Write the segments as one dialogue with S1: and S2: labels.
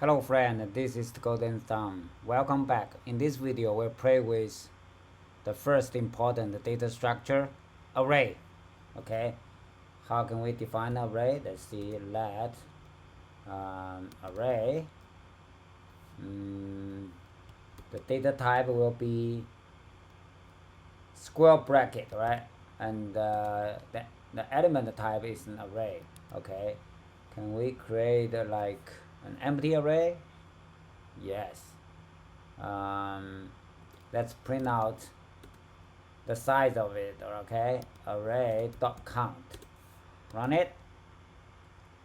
S1: Hello friend, this is the Golden Thumb. Welcome back. In this video, we'll play with the first important data structure, array. Okay, how can we define array? Let's see. Let array. The data type will be square bracket, right? And the element type is an array. Okay, can we create like an empty array? Yes. Let's print out the size of it. Okay, array dot count. Run it.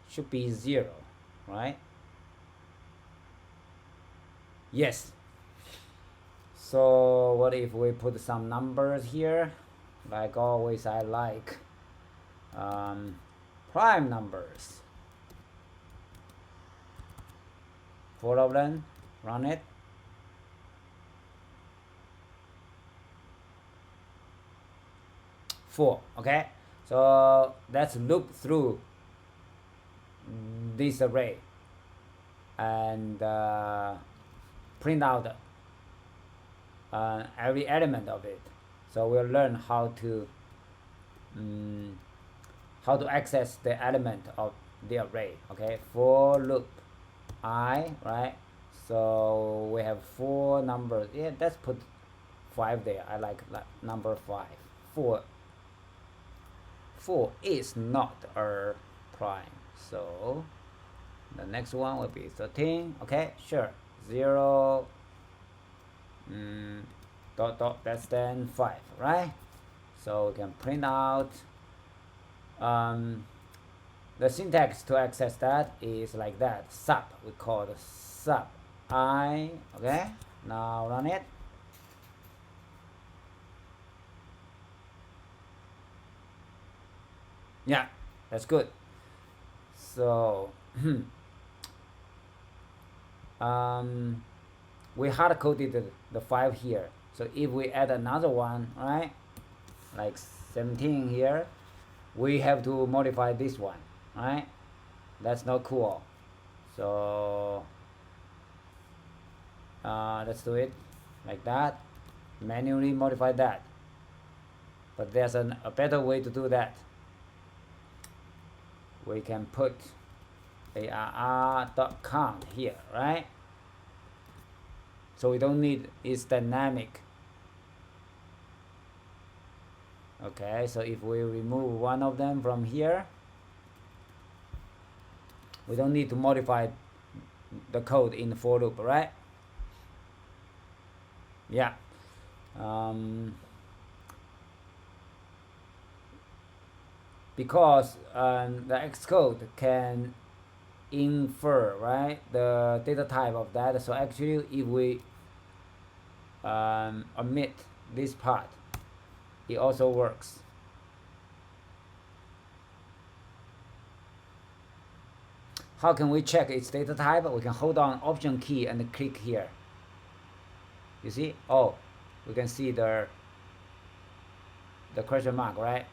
S1: Should be 0, right? Yes. So what if we put some numbers here? Like always, I like prime numbers. 4 of them. Run it. Four. Okay, so let's loop through this array and print out every element of it. So we'll learn how to access the element of the array. Okay, for loop I, right? So we have 4 numbers. Yeah, let's put 5 there. I like number 5. 4 is not a prime, so the next one will be 13. Okay, sure. 0 dot dot less than 5, right? So we can print out the syntax to access that is like that. Sub, we call the sub I. Okay, now run it. Yeah, that's good. So we hard coded the 5 here. So if we add another one, right, like 17 here, we have to modify this one, right? That's not cool. So let's do it like that. Manually modify that. But there's a better way to do that. We can put arr.count here, right? So we don't need, it's dynamic. Okay, so if we remove one of them from here, we don't need to modify the code in the for loop, right? Yeah. Because the Xcode can infer, right, the data type of that. So actually, if we omit this part, it also works. How can we check its data type? We can hold down Option key and click here. You see? Oh, we can see the question mark, right?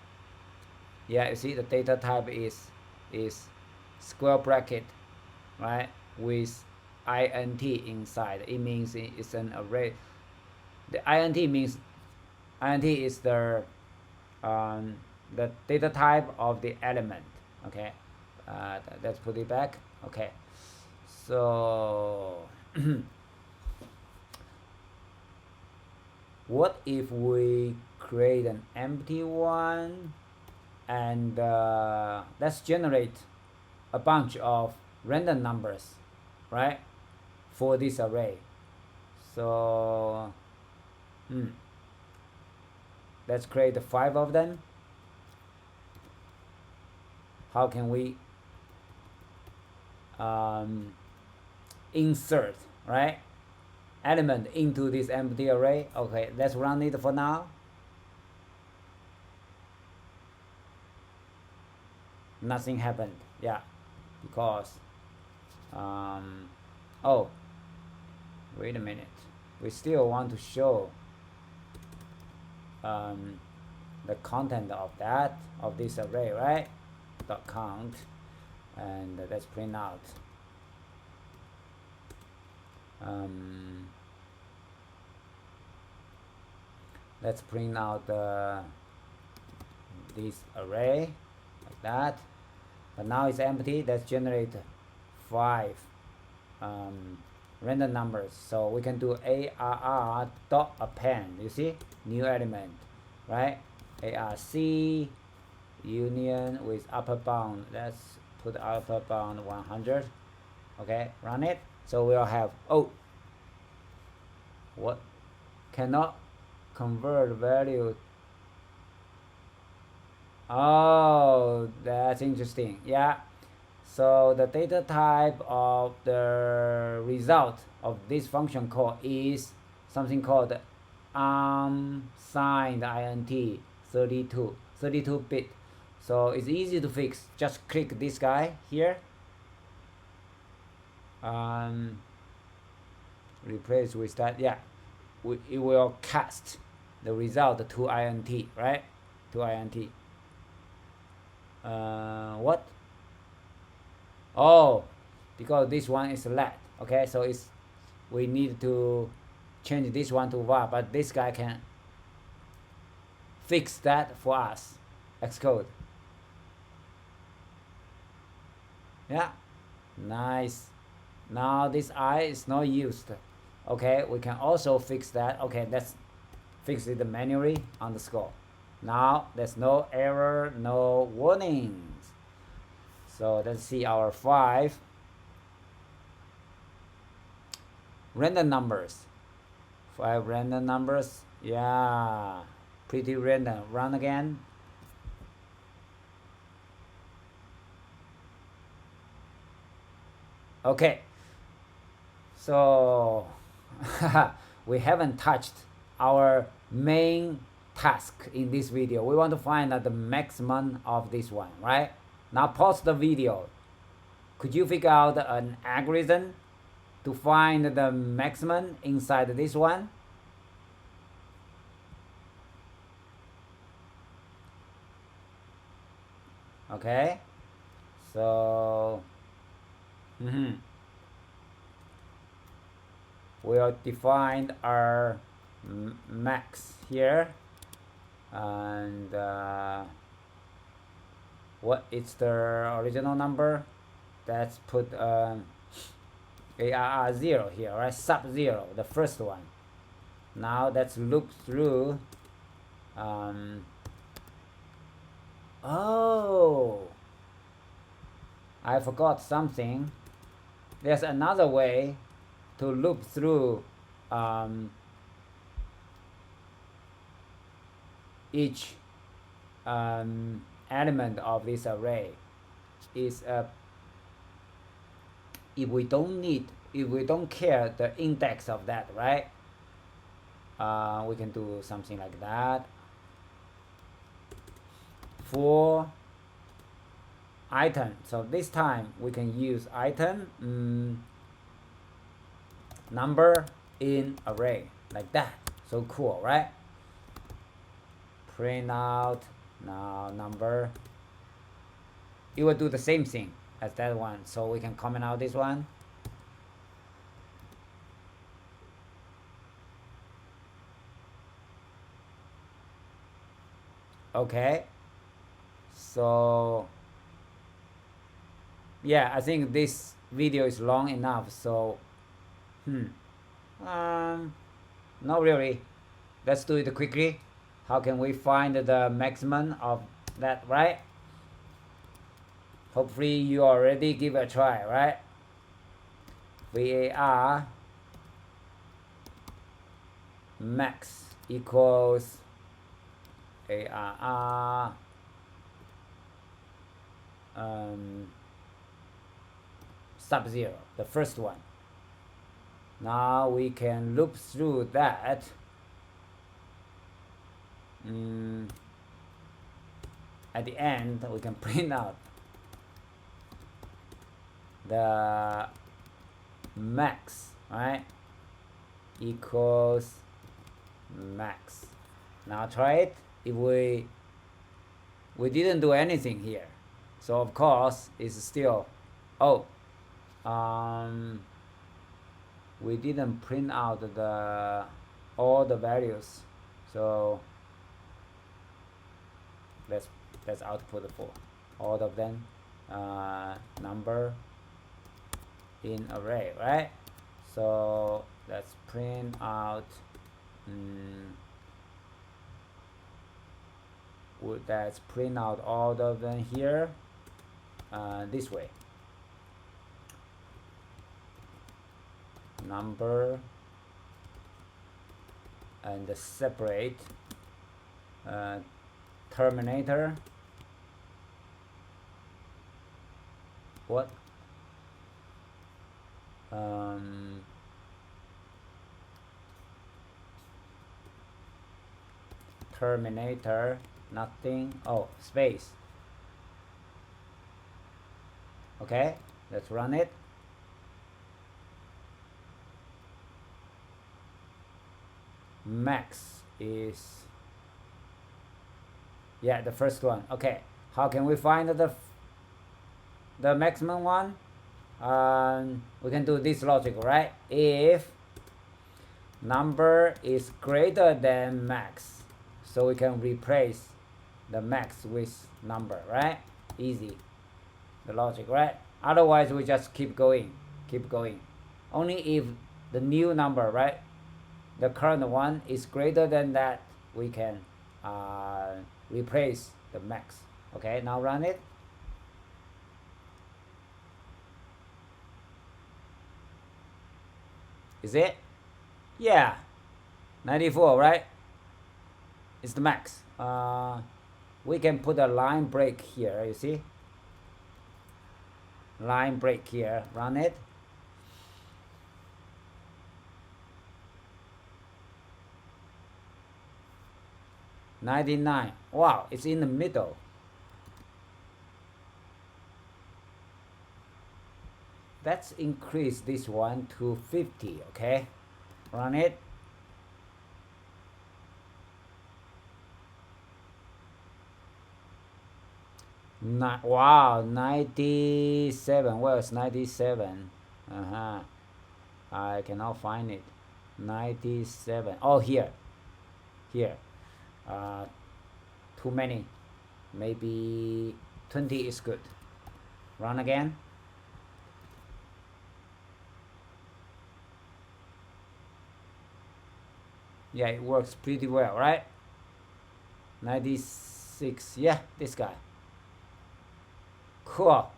S1: Yeah, you see the data type is square bracket, right, with int inside. It means it's an array. The int means int is the data type of the element. Okay, let's put it back. Okay, so what if we create an empty one and let's generate a bunch of random numbers, right, for this array. So let's create 5 of them. How can we insert, right, element into this empty array? Okay, let's run it for now. Nothing happened. Yeah, because oh, wait a minute, we still want to show the content of this array, right? Dot count, and let's print out let's print out this array like that, but now it's empty. Let's generate 5 random numbers. So we can do arr dot append. You see, new element, right? arc union with upper bound. Let's put upper bound 100. Okay, run it. So we'll have, oh, what, cannot convert value. Oh, that's interesting. Yeah, so the data type of the result of this function call is something called unsigned int 32 bit. So it's easy to fix. Just click this guy here, replace with that. Yeah, it will cast the result to int, right? To int. What? Oh, because this one is let. Okay, so it's, we need to change this one to var, but this guy can fix that for us. Xcode. Yeah, nice. Now this I is not used. Okay, we can also fix that. Okay, let's fix it manually underscore. Now there's no error, no warnings. So let's see our 5 random numbers. 5 random numbers. Yeah, pretty random. Run again. Okay, so we haven't touched our main task in this video. We want to find out the maximum of this one, right? Now pause the video. Could you figure out an algorithm to find the maximum inside this one? Okay, so we'll define our max here, and what is the original number? Let's put ARR 0 here, right? Sub 0, the first one. Now let's loop through. Oh, I forgot something. There's another way to loop through each element of this array. Is if we don't care the index of that, right? We can do something like that. For item, so this time we can use item number in array like that. So cool, right? Print out now number. It will do the same thing as that one, so we can comment out this one. Okay, so yeah, I think this video is long enough, so not really. Let's do it quickly. How can we find the maximum of that, right? Hopefully you already give it a try, right? var max equals arr sub 0, the first one. Now we can loop through that. At the end we can print out the max, right? Equals max. Now try it. If we didn't do anything here, so of course it's still, oh, we didn't print out the all the values, so let's output for all of them, number in array, right? So let's print out, let's print out all of them here, this way. Number and separate terminator, what, terminator nothing, oh, space. Okay, let's run it. Max is, yeah, the first one. Okay, how can we find the maximum one? We can do this logic, right? If number is greater than max, so we can replace the max with number, right? Easy, the logic, right? Otherwise we just keep going. Only if the new number, right, the current one is greater than that, we can replace the max. Okay, now run it. Is it? Yeah, 94, right? It's the max. We can put a line break here, you see? Line break here, run it. $99. Wow, it's in the middle. Let's increase this one to 50, okay? Run it. Wow, 97. Where's 97? I cannot find it. 97. Oh, here. Too many. Maybe 20 is good. Run again. Yeah, it works pretty well, right? 96. Yeah, this guy. Cool.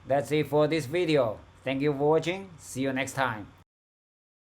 S1: That's it for this video. Thank you for watching. See you next time.